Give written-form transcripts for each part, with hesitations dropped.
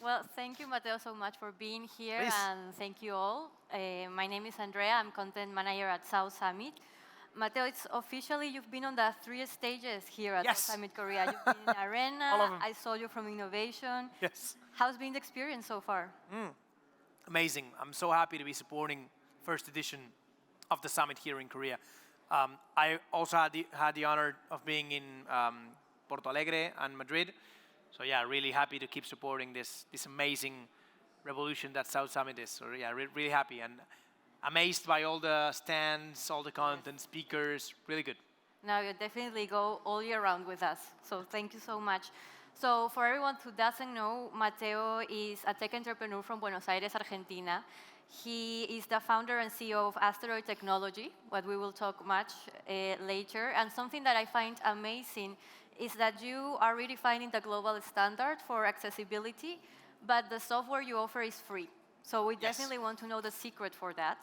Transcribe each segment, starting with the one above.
Well, thank you, Mateo, so much for being here, Please. and thank you all. My name is Andrea. I'm content manager at South Summit. Mateo, it's officially you've been on the 3 stages here at Yes. South Summit Korea. You've been in Arena. All of them. I saw you from Innovation. Yes. How's been the experience so far? Amazing. I'm so happy to be supporting first edition of the summit here in Korea. I also had the honor of being in Porto Alegre and Madrid. So yeah, really happy to keep supporting this amazing revolution that South Summit is. So yeah, really happy and amazed by all the stands, all the content, speakers, really good. Now you definitely go all year round with us. So thank you so much. So for everyone who doesn't know, Mateo is a tech entrepreneur from Buenos Aires, Argentina. He is the founder and CEO of Asteroid Technologies, what we will talk much later. And something that I find amazing is that you are redefining the global standard for accessibility, but the software you offer is free. So we definitely want to know the secret for that.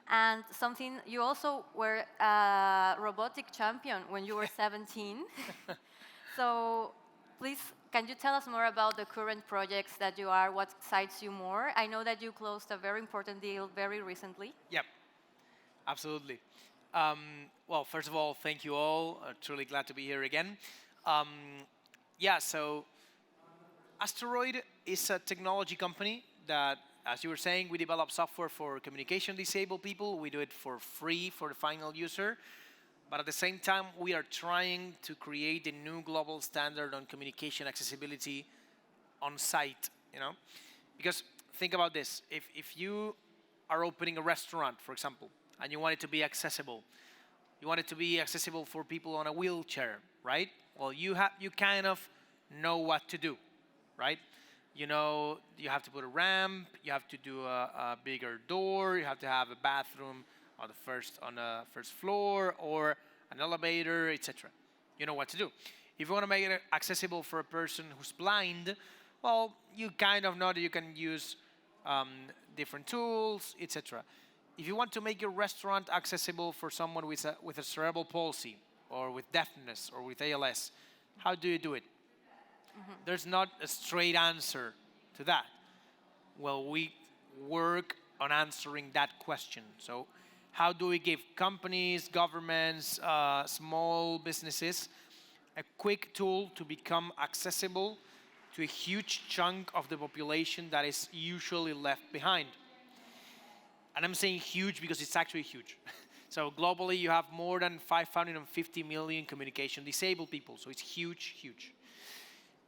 And something, you also were a robotic champion when you were 17. So please, can you tell us more about the current projects that you are, what excites you more? I know that you closed a very important deal very recently. Yep, absolutely. Well, first of all, thank you all. Truly glad to be here again. Yeah, so Asteroid is a technology company that, as you were saying, we develop software for communication disabled people. We do it for free for the final user. But at the same time, we are trying to create a new global standard on communication accessibility on site, you know? Because think about this, if you are opening a restaurant, for example, and you want it to be accessible, you want it to be accessible for people on a wheelchair, right? Well, you kind of know what to do, right? You know, you have to put a ramp, you have to do a bigger door, you have to have a bathroom on the first floor, or an elevator, etc. You know what to do. If you want to make it accessible for a person who's blind, well, you kind of know that you can use different tools, etc. If you want to make your restaurant accessible for someone with a cerebral palsy, or with deafness, or with ALS, how do you do it? There's not a straight answer to that. Well, we work on answering that question. So how do we give companies, governments, small businesses a quick tool to become accessible to a huge chunk of the population that is usually left behind? And I'm saying huge because it's actually huge. So globally, you have more than 550 million communication disabled people. So it's huge, huge.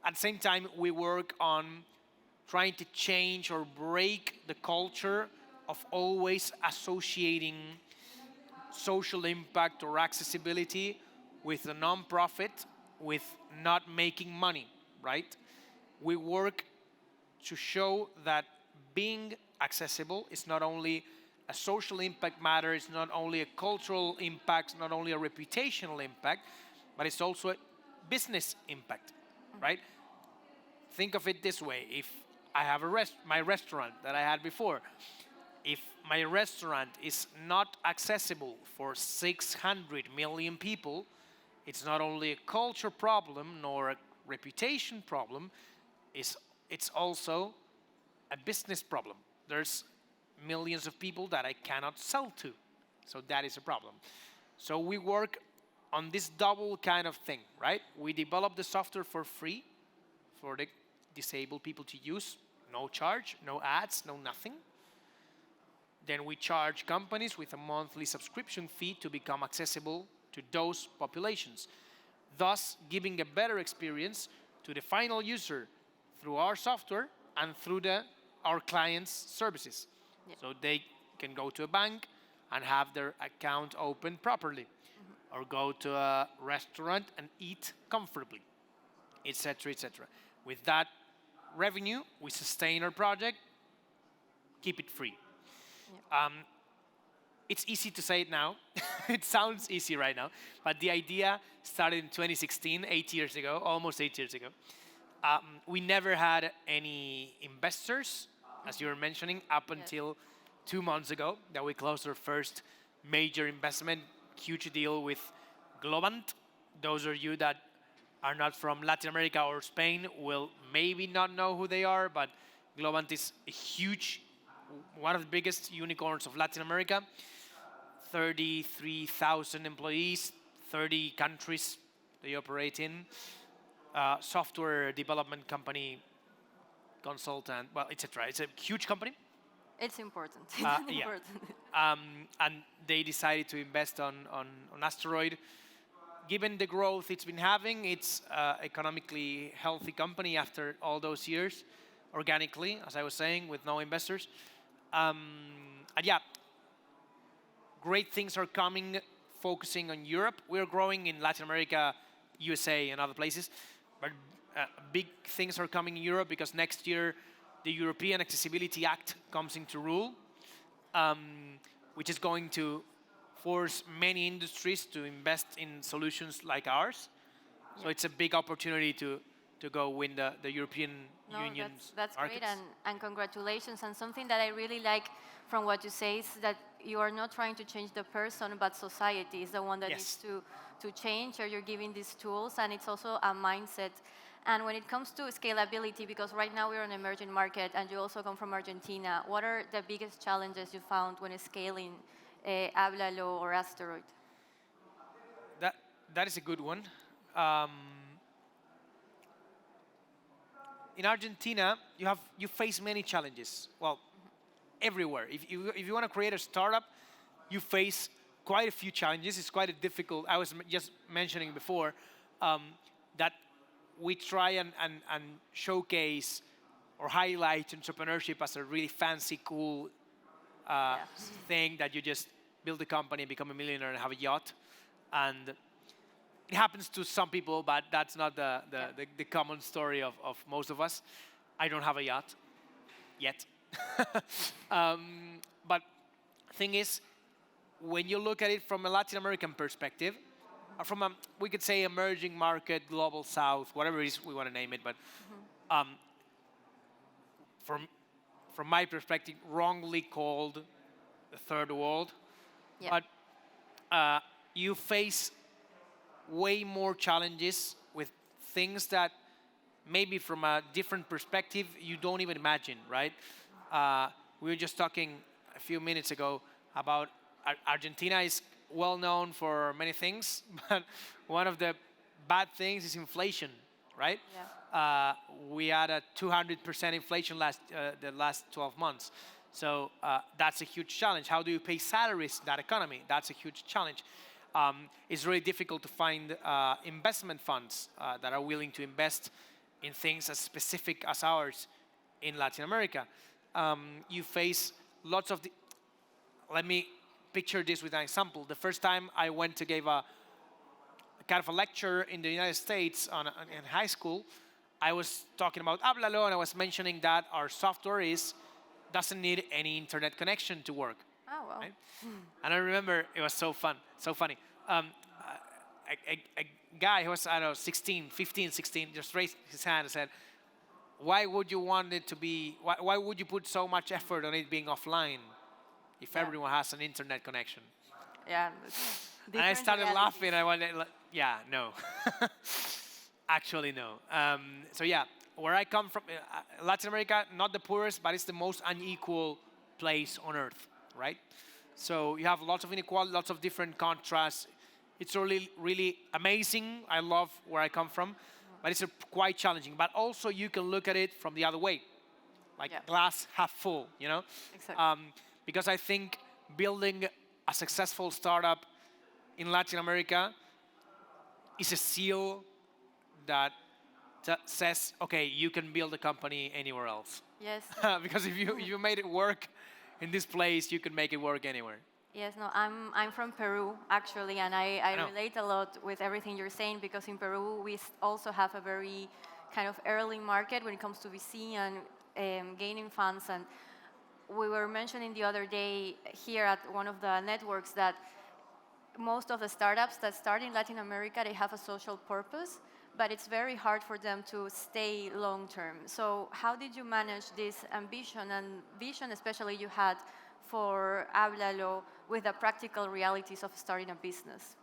At the same time, we work on trying to change or break the culture of always associating social impact or accessibility with a non-profit, with not making money, right? We work to show that being accessible is not only a social impact matter, it's not only a cultural impact, not only a reputational impact, but it's also a business impact, right? Think of it this way. If I have my restaurant that I had before, if my restaurant is not accessible for 600 million people, it's not only a culture problem nor a reputation problem, it's also a business problem. There's millions of people that I cannot sell to. So that is a problem. So we work on this double kind of thing, right? We develop the software for free for the disabled people to use, no charge, no ads, no nothing. Then we charge companies with a monthly subscription fee to become accessible to those populations, thus giving a better experience to the final user through our software and through our clients' services. So they can go to a bank and have their account open properly, or go to a restaurant and eat comfortably, etc., etc. With that revenue, we sustain our project, keep it free. It's easy to say it now. It sounds easy right now, but the idea started in 2016, 8 years ago, almost 8 years ago. We never had any investors, as you were mentioning, up until 2 months ago that we closed our first major investment, huge deal with Globant. Those of you that are not from Latin America or Spain will maybe not know who they are, but Globant is a huge, one of the biggest unicorns of Latin America. 33,000 employees, 30 countries they operate in. Software development company, consultant, well, etc. It's a huge company. It's important. Yeah. Important. And they decided to invest on Asteroid. Given the growth it's been having, it's economically healthy company after all those years, organically, as I was saying, with no investors. And yeah, great things are coming, focusing on Europe. We're growing in Latin America, USA, and other places, but big things are coming in Europe because next year the European Accessibility Act comes into rule, which is going to force many industries to invest in solutions like ours. Yeah. So it's a big opportunity to go win the European Union's that's markets. Great, and congratulations. And something that I really like from what you say is that you are not trying to change the person, but society is the one that needs to change, or you're giving these tools, and it's also a mindset. And when it comes to scalability, because right now we're an emerging market, and you also come from Argentina, what are the biggest challenges you found when scaling Háblalo or Asteroid? That is a good one. In Argentina, you face many challenges. Well, everywhere. If you want to create a startup, you face quite a few challenges. It's quite a difficult. I was just mentioning before that we try and showcase or highlight entrepreneurship as a really fancy, cool thing that you just build a company, become a millionaire, and have a yacht. And it happens to some people, but that's not the common story of most of us. I don't have a yacht yet. But thing is, when you look at it from a Latin American perspective, or from a, we could say, emerging market, global south, whatever it is we want to name it, but from my perspective, wrongly called the third world. Yeah. But you face way more challenges with things that maybe from a different perspective you don't even imagine, right? We were just talking a few minutes ago about Argentina is well known for many things, but one of the bad things is inflation, right? Yeah. We had a 200% inflation the last 12 months. So that's a huge challenge. How do you pay salaries in that economy? That's a huge challenge. It's really difficult to find investment funds that are willing to invest in things as specific as ours in Latin America. You face lots of let me picture this with an example. The first time I went to give a kind of a lecture in the United States in high school, I was talking about Háblalo, and I was mentioning that our software doesn't need any internet connection to work. Oh, wow. Right? And I remember it was so funny. A guy who was, I don't know, 15, 16, just raised his hand and said, why would you want it to be, why would you put so much effort on it being offline if everyone has an internet connection? Yeah. And I started laughing, and I went, yeah, no. Actually, no. So yeah, where I come from, Latin America, not the poorest, but it's the most unequal place on earth, right? So you have lots of inequality, lots of different contrasts. It's really, really amazing. I love where I come from, but it's quite challenging. But also you can look at it from the other way, like glass half full, you know? Exactly. Because I think building a successful startup in Latin America is a seal that says, okay, you can build a company anywhere else. Yes. Because if you made it work in this place, you can make it work anywhere. Yes, no, I'm from Peru, actually, and I relate a lot with everything you're saying, because in Peru we also have a very kind of early market when it comes to VC and gaining funds. And we were mentioning the other day here at one of the networks that most of the startups that start in Latin America, they have a social purpose, but it's very hard for them to stay long term. So how did you manage this ambition and vision, especially you had for Háblalo, with the practical realities of starting a business?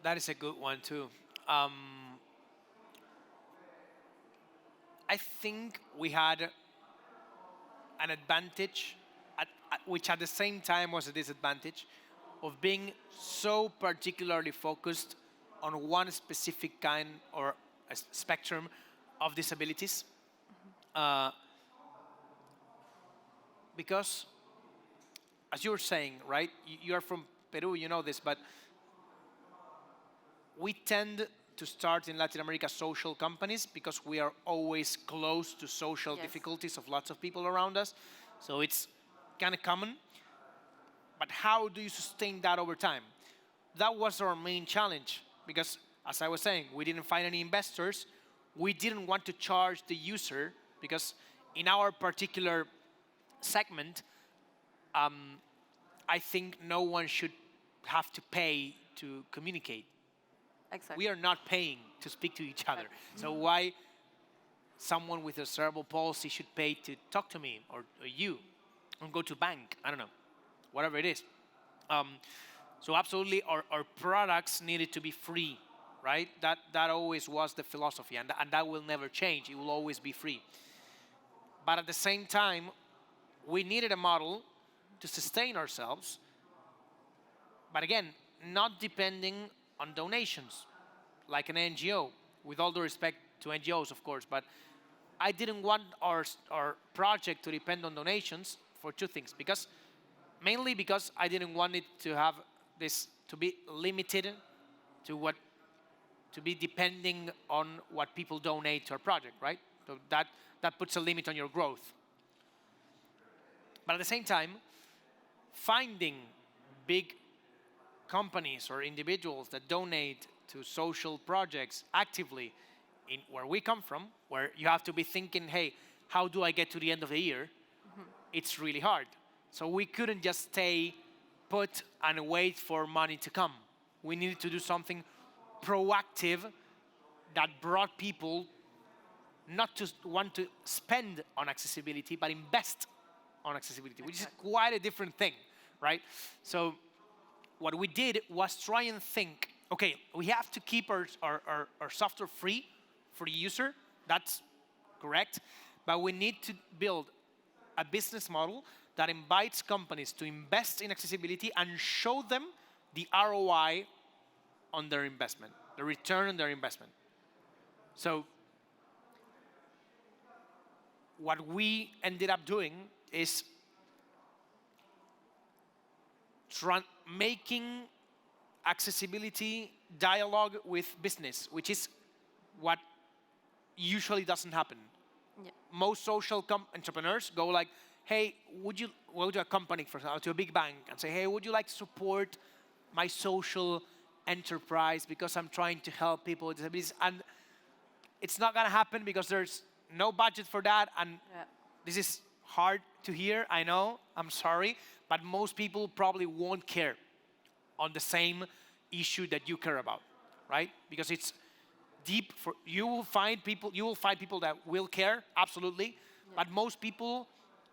that is a good one too. Um, I think we had an advantage, which at the same time was a disadvantage, of being so particularly focused on one specific kind or a spectrum of disabilities. Because, as you were saying, right, you are from Peru, you know this, but we tend to start in Latin America social companies because we are always close to social Yes. difficulties of lots of people around us. So it's kind of common. But how do you sustain that over time? That was our main challenge because, as I was saying, we didn't find any investors. We didn't want to charge the user because in our particular segment, I think no one should have to pay to communicate. Exactly. We are not paying to speak to each other. So why someone with a cerebral palsy should pay to talk to me or you or go to bank? I don't know, whatever it is. So absolutely, our products needed to be free, right? That always was the philosophy, and that will never change. It will always be free. But at the same time, we needed a model to sustain ourselves, but again, not depending on donations, like an NGO, with all due respect to NGOs, of course, but I didn't want our project to depend on donations for two things, mainly because I didn't want it to have this, to be limited to be depending on what people donate to our project, right? So that puts a limit on your growth. But at the same time, finding big companies or individuals that donate to social projects actively in where we come from, where you have to be thinking, hey, how do I get to the end of the year? It's really hard. So we couldn't just stay put and wait for money to come. We needed to do something proactive that brought people not to want to spend on accessibility, but invest on accessibility, which is quite a different thing, right? So what we did was try and think, okay, we have to keep our software free for the user, that's correct, but we need to build a business model that invites companies to invest in accessibility and show them the ROI on their investment, the return on their investment. So what we ended up doing is making accessibility dialogue with business, which is what usually doesn't happen. Yeah. Most social entrepreneurs go like, hey, would you go to a company, for example, to a big bank and say, hey, would you like to support my social enterprise because I'm trying to help people with disabilities? And it's not gonna happen because there's no budget for that, and this is hard to hear, I know, I'm sorry, but most people probably won't care on the same issue that you care about, right? Because it's deep. You will find people that will care, absolutely, but most people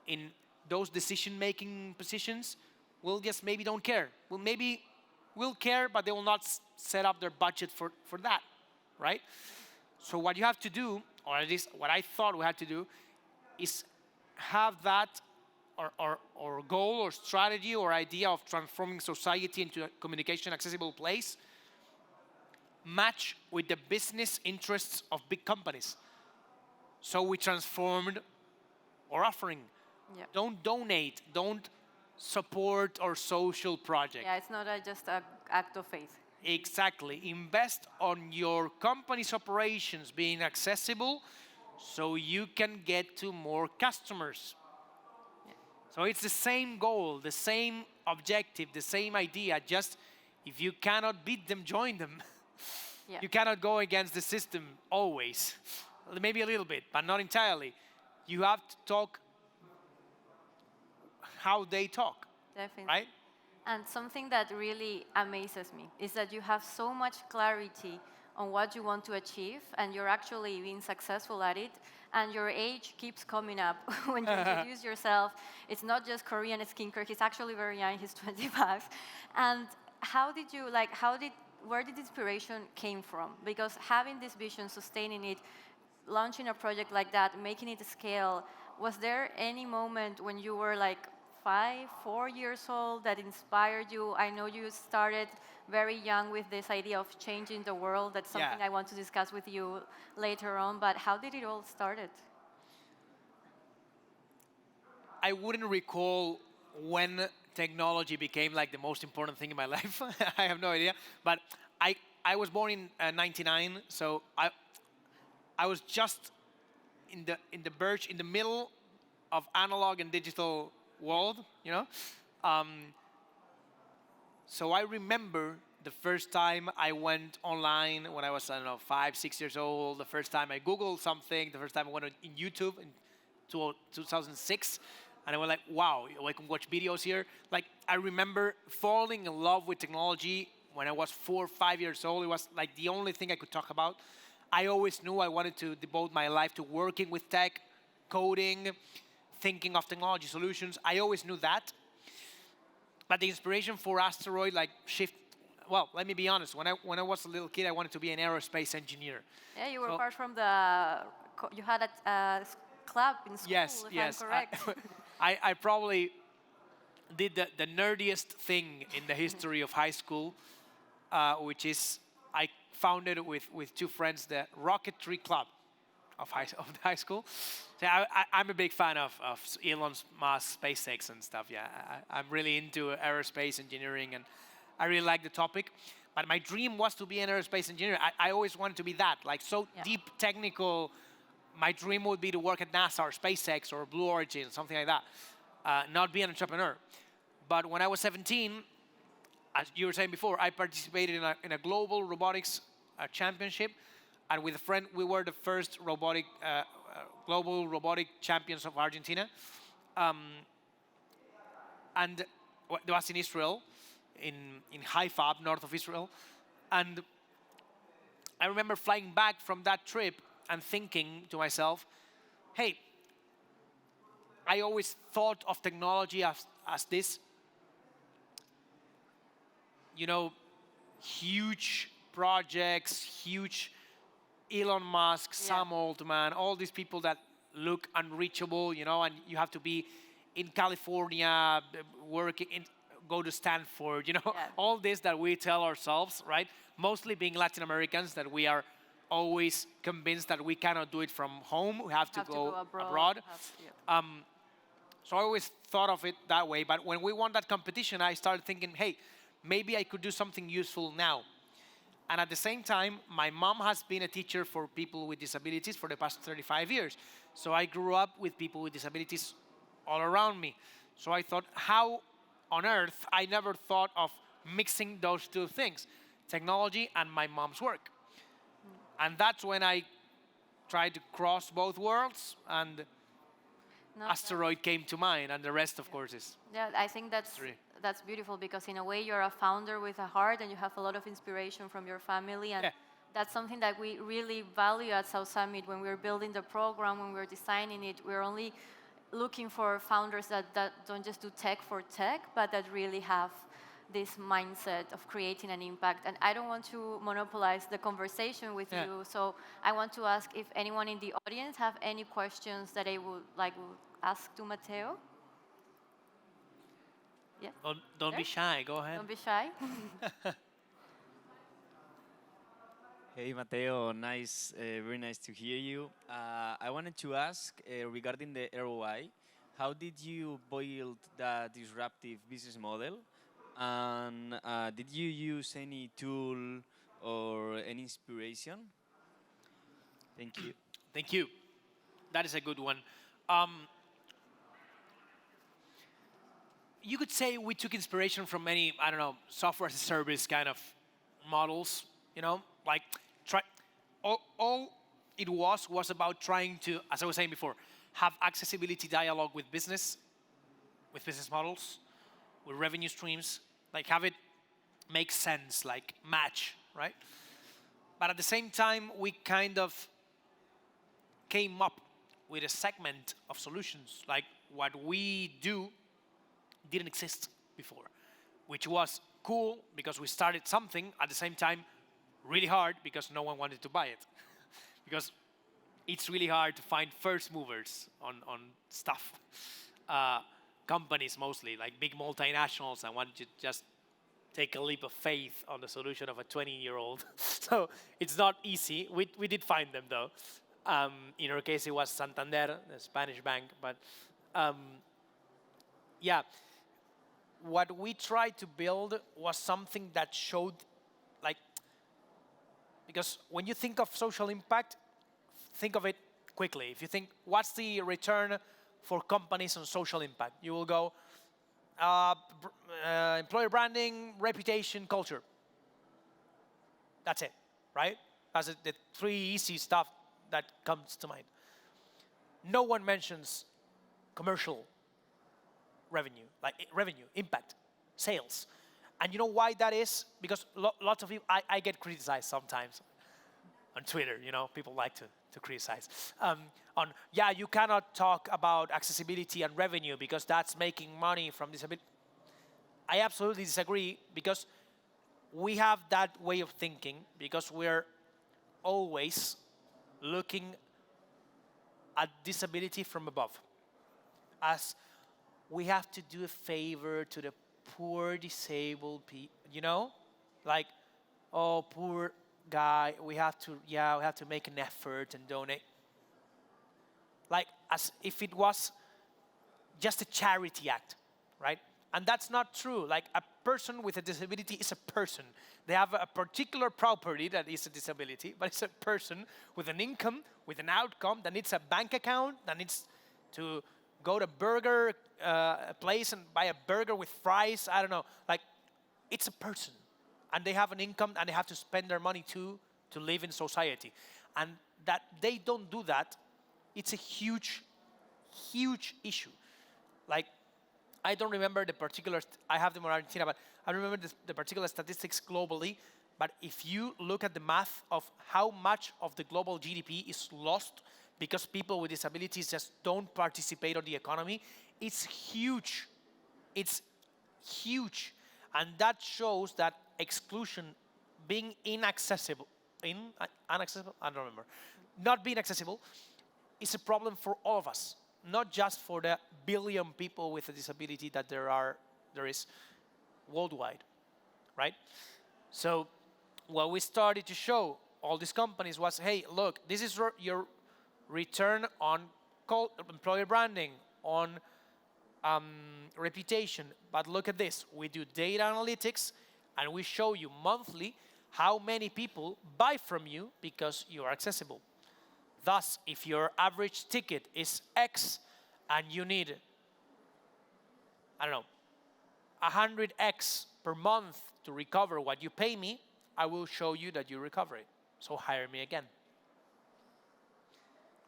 in those decision-making positions will just maybe don't care. Will care, but they will not set up their budget for that, right? So what you have to do, or at least what I thought we had to do, is have that or goal or strategy or idea of transforming society into a communication accessible place match with the business interests of big companies. So we transformed our offering. Yeah. Don't donate, don't support our social project. Yeah, it's not just an act of faith. Exactly. Invest on your company's operations being accessible so you can get to more customers. Yeah. So it's the same goal, the same objective, the same idea, just if you cannot beat them, join them. Yeah. You cannot go against the system always. Maybe a little bit, but not entirely. You have to talk how they talk, Definitely. right? And something that really amazes me is that you have so much clarity on what you want to achieve, and you're actually being successful at it, and your age keeps coming up when you introduce yourself. It's not just Korean skincare, he's actually very young, he's 25. And how did where did inspiration came from? Because having this vision, sustaining it, launching a project like that, making it scale, was there any moment when you were like 5, 4 years old that inspired you? I know you started very young with this idea of changing the world. That's something I want to discuss with you later on, but how did it all started? I wouldn't recall when technology became like the most important thing in my life. I have no idea. But I was born in '99, so I was just in the verge, in the middle of analog and digital world, you know. So I remember the first time I went online when I was, I don't know, 5, 6 years old. The first time I Googled something. The first time I went in YouTube in 2006. And I was like, wow, I can watch videos here. Like, I remember falling in love with technology when I was 4 or 5 years old. It was like the only thing I could talk about. I always knew I wanted to devote my life to working with tech, coding, thinking of technology solutions. I always knew that. But the inspiration for Asteroid, like, well, let me be honest. When I was a little kid, I wanted to be an aerospace engineer. Yeah, you were part from you had a club in school, yes, if I'm correct. I probably did the nerdiest thing in the history of high school, which is I founded with 2 friends the Rocketry Club of the high school. So I'm a big fan of Elon Musk, SpaceX and stuff. Yeah, I'm really into aerospace engineering, and I really like the topic. But my dream was to be an aerospace engineer. I always wanted to be that, like deep technical. My dream would be to work at NASA or SpaceX or Blue Origin, something like that. Not be an entrepreneur. But when I was 17, as you were saying before, I participated in a global robotics championship. And with a friend, we were the first global robotic champions of Argentina. And it was in Israel, in Haifa, up north of Israel. And I remember flying back from that trip and thinking to myself, hey, I always thought of technology as this, you know, huge projects, huge Elon Musk, Sam Altman, all these people that look unreachable, you know, and you have to be in California, go to Stanford, you know, all this that we tell ourselves, right? Mostly being Latin Americans, that we are always convinced that we cannot do it from home. We have to go abroad. So I always thought of it that way. But when we won that competition, I started thinking, hey, maybe I could do something useful now. And at the same time, my mom has been a teacher for people with disabilities for the past 35 years. So I grew up with people with disabilities all around me. So I thought, how on earth, I never thought of mixing those 2 things, technology and my mom's work. And that's when I tried to cross both worlds, and Asteroid came to mind, and the rest, of course, is. Yeah, I think that's beautiful, because in a way you're a founder with a heart, and you have a lot of inspiration from your family, and that's something that we really value at South Summit. When we're building the program, when we're designing it, we're only looking for founders that don't just do tech for tech, but that really have this mindset of creating an impact. And I don't want to monopolize the conversation with you, so I want to ask if anyone in the audience have any questions that they would like to ask to Mateo. Yeah. Don't be shy. Go ahead. Don't be shy. Hey Mateo, very nice to hear you. I wanted to ask regarding the ROI, how did you build the disruptive business model? And did you use any tool or any inspiration? Thank you. Thank you. That is a good one. You could say we took inspiration from many, I don't know, software as a service kind of models, you know, like all it was about trying to, as I was saying before, have accessibility dialogue with business models, with revenue streams, like have it make sense, like match, right? But at the same time, we kind of came up with a segment of solutions, like what we do didn't exist before, which was cool because we started something, at the same time, really hard because no one wanted to buy it. Because it's really hard to find first movers on stuff. Companies mostly, like big multinationals, and want to just take a leap of faith on the solution of a 20-year-old. So it's not easy. We did find them though. In our case, it was Santander, the Spanish bank. But yeah, what we tried to build was something that showed, like, because when you think of social impact, think of it quickly. If you think, what's the return for companies on social impact? You will go, employer branding, reputation, culture. That's it, right? That's the three easy stuff that comes to mind. No one mentions commercial revenue, like revenue, impact, sales. And you know why that is? Because lots of people, I get criticized sometimes on Twitter, you know, people like to criticize. Yeah, you cannot talk about accessibility and revenue because that's making money from disability. I absolutely disagree, because we have that way of thinking because we're always looking at disability from above. As we have to do a favor to the poor disabled people, you know? Like, oh, poor guy, we have to make an effort and donate. Like, as if it was just a charity act, right? And that's not true. Like, a person with a disability is a person. They have a particular property that is a disability, but it's a person with an income, with an outcome, that needs a bank account, that needs to go to burger place and buy a burger with fries, I don't know. Like, it's a person. And they have an income, and they have to spend their money to live in society. And that they don't do that, it's a huge, huge issue. Like, I don't remember the particular, I have them on Argentina, but I remember the particular statistics globally. But if you look at the math of how much of the global GDP is lost because people with disabilities just don't participate on the economy, it's huge. It's huge. And that shows that exclusion, being inaccessible, inaccessible, I don't remember, not being accessible, is a problem for all of us, not just for the billion people with a disability that there is worldwide, right? So what we started to show all these companies was, hey, look, this is your return on employer branding, on reputation, but look at this. We do data analytics, and we show you monthly how many people buy from you because you are accessible. Thus, if your average ticket is X and you need, I don't know, 100X per month to recover what you pay me, I will show you that you recover it. So hire me again.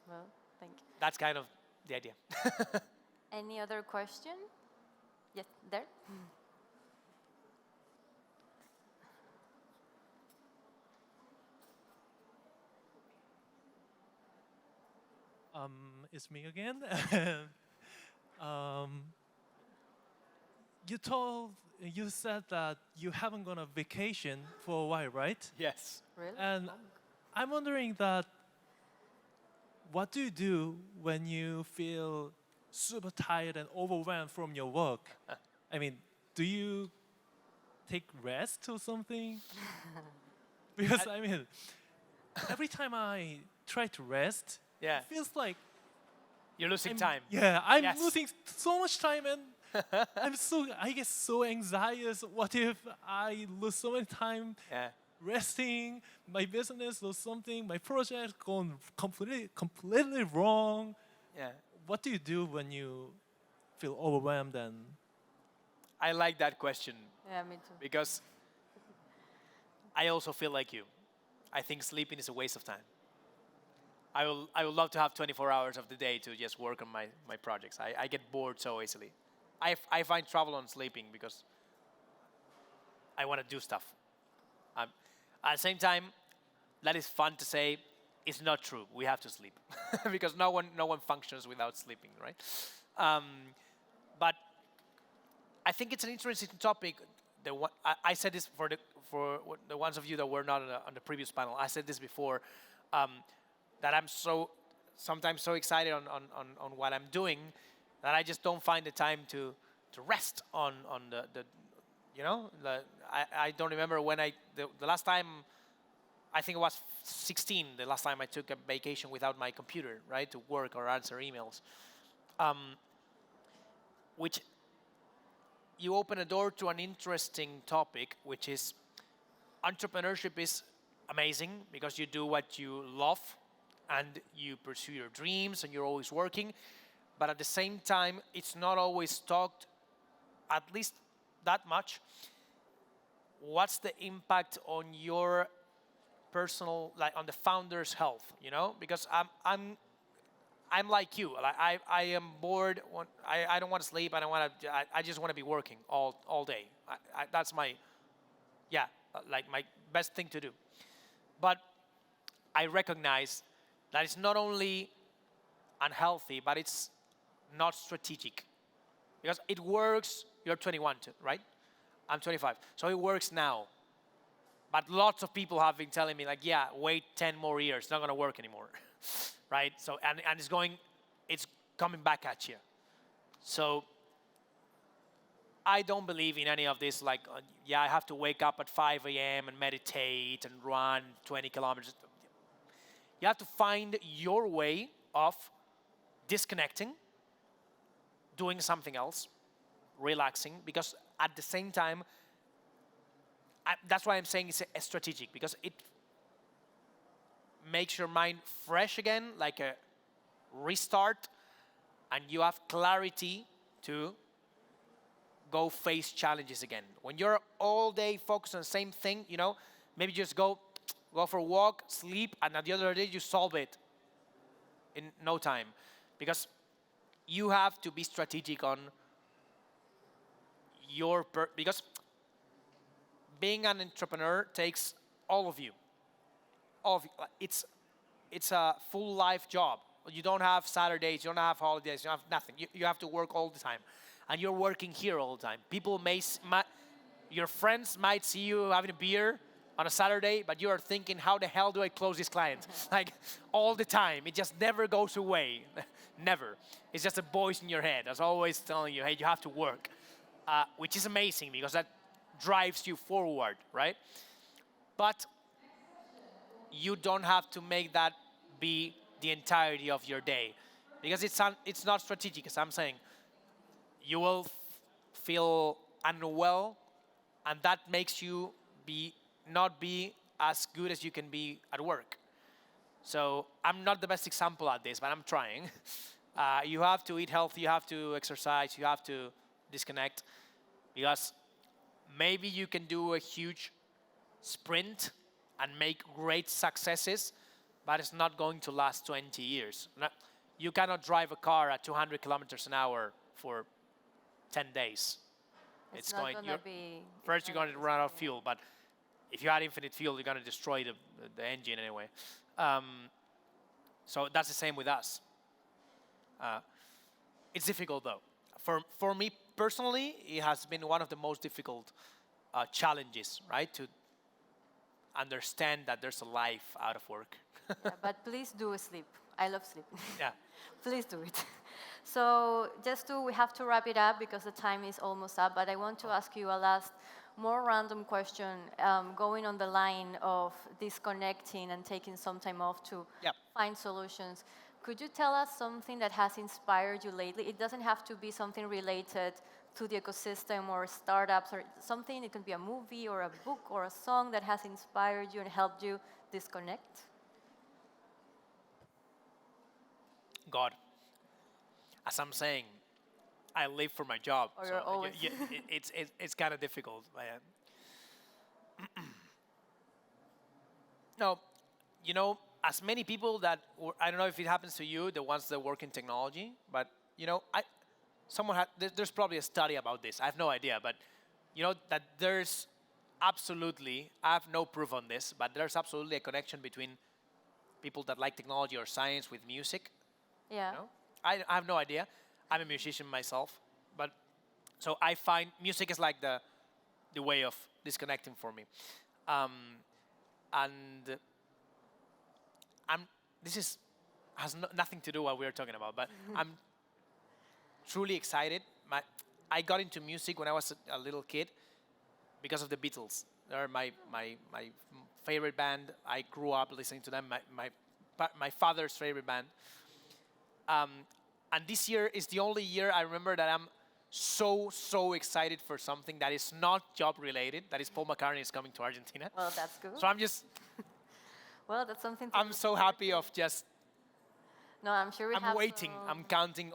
Well, thank you. That's kind of the idea. Any other question? Yes, there. It's me again. You said that you haven't gone on vacation for a while, right? Yes. Really? And I'm wondering that, what do you do when you feel super tired and overwhelmed from your work? I mean, do you take rest or something? Because I mean, every time I try to rest, Yeah. it feels like You're losing time. yeah, I'm Yes. losing so much time, and I get so anxious. What if I lose so much time Yeah. resting, my business or something, my project gone completely wrong? Yeah. What do you do when you feel overwhelmed and I like that question Yeah, me too. because I also feel like you. I think sleeping is a waste of time. I would love to have 24 hours of the day to just work on my projects. I get bored so easily. I find trouble on sleeping because I want to do stuff. At the same time, that is fun to say. It's not true. We have to sleep because no one functions without sleeping, right? But I think it's an interesting topic, I said this for the ones of you that were not on the previous panel. I said this before, that I'm sometimes so excited on what I'm doing that I just don't find the time to rest on the I don't remember when the last time, I think it was 16, the last time I took a vacation without my computer, right, to work or answer emails. Which you open a door to an interesting topic, which is entrepreneurship is amazing because you do what you love and you pursue your dreams and you're always working. But at the same time, it's not always talked, at least that much. What's the impact on your personal, like on the founder's health, Because I'm like you. Like I am bored. I don't want to sleep. I just want to be working all day. That's my best thing to do. But I recognize that it's not only unhealthy, but it's not strategic. Because it works. You're 21, right? I'm 25. So it works now. But lots of people have been telling me, like, yeah, wait 10 more years. It's not going to work anymore. Right? So and it's coming back at you. So I don't believe in any of this, like, I have to wake up at 5 a.m. and meditate and run 20 kilometers. You have to find your way of disconnecting, doing something else, relaxing, because at the same time, that's why I'm saying it's a strategic, because it makes your mind fresh again, like a restart, and you have clarity to go face challenges again. When you're all day focused on the same thing, maybe just go for a walk, sleep, and at the other day you solve it in no time. Because you have to be strategic on because being an entrepreneur takes all of you. It's a full life job. You don't have Saturdays, you don't have holidays, you don't have nothing. You have to work all the time. And you're working here all the time. People your friends might see you having a beer on a Saturday, but you are thinking, how the hell do I close this client? Like, all the time. It just never goes away. Never. It's just a voice in your head that's always telling you, hey, you have to work. Which is amazing, because that drives you forward, right? But you don't have to make that be the entirety of your day, because it's not strategic, as I'm saying. You will feel unwell, and that makes you not be as good as you can be at work. So I'm not the best example at this, but I'm trying. You have to eat healthy, you have to exercise, you have to disconnect, because maybe you can do a huge sprint and make great successes, but it's not going to last 20 years. You cannot drive a car at 200 kilometers an hour for 10 days. It's not going to be... First, you're going to run out of fuel, but if you had infinite fuel, you're going to destroy the engine anyway. So that's the same with us. It's difficult, though. For me personally, it has been one of the most difficult challenges, right? To understand that there's a life out of work. Yeah, but please do sleep. I love sleep. Yeah. Please do it. So we have to wrap it up because the time is almost up, but I want to ask you a last, more random question, going on the line of disconnecting and taking some time off to find solutions. Could you tell us something that has inspired you lately? It doesn't have to be something related to the ecosystem or startups or something. It can be a movie or a book or a song that has inspired you and helped you disconnect. God, as I'm saying, I live for my job. Or you're always it's kind of difficult. No, as many people that I don't know if it happens to you, the ones that work in technology, but there's probably a study about this. I have no idea, but that there's absolutely, I have no proof on this, but there's absolutely a connection between people that like technology or science with music. Yeah. I have no idea. I'm a musician myself, but so I find music is like the the way of disconnecting for me. And this has nothing to do with what we're talking about, but I'm truly excited. I got into music when I was a little kid because of the Beatles. They're my favorite band. I grew up listening to them. My father's favorite band. And this year is the only year I remember that I'm so excited for something that is not job related. That is Paul McCartney is coming to Argentina. Well, that's good. So I'm just. Well, that's something. To I'm look so forward happy to. of just. No, I'm sure we have. I'm waiting. I'm counting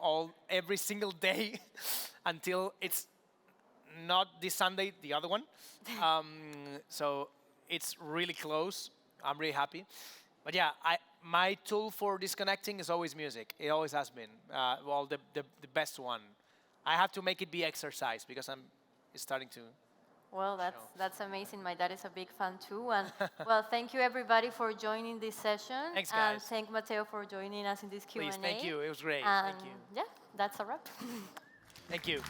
every single day until it's not this Sunday, the other one. So it's really close. I'm really happy. But yeah, my tool for disconnecting is always music. It always has been. Well, the best one. I have to make it be exercise because it's starting to. Well, that's amazing. My dad is a big fan too. And well, thank you everybody for joining this session. Thanks, And guys. thank Mateo for joining us in this Q&A. Please, thank you. It was great. And Thank you. yeah, that's a wrap. Thank you.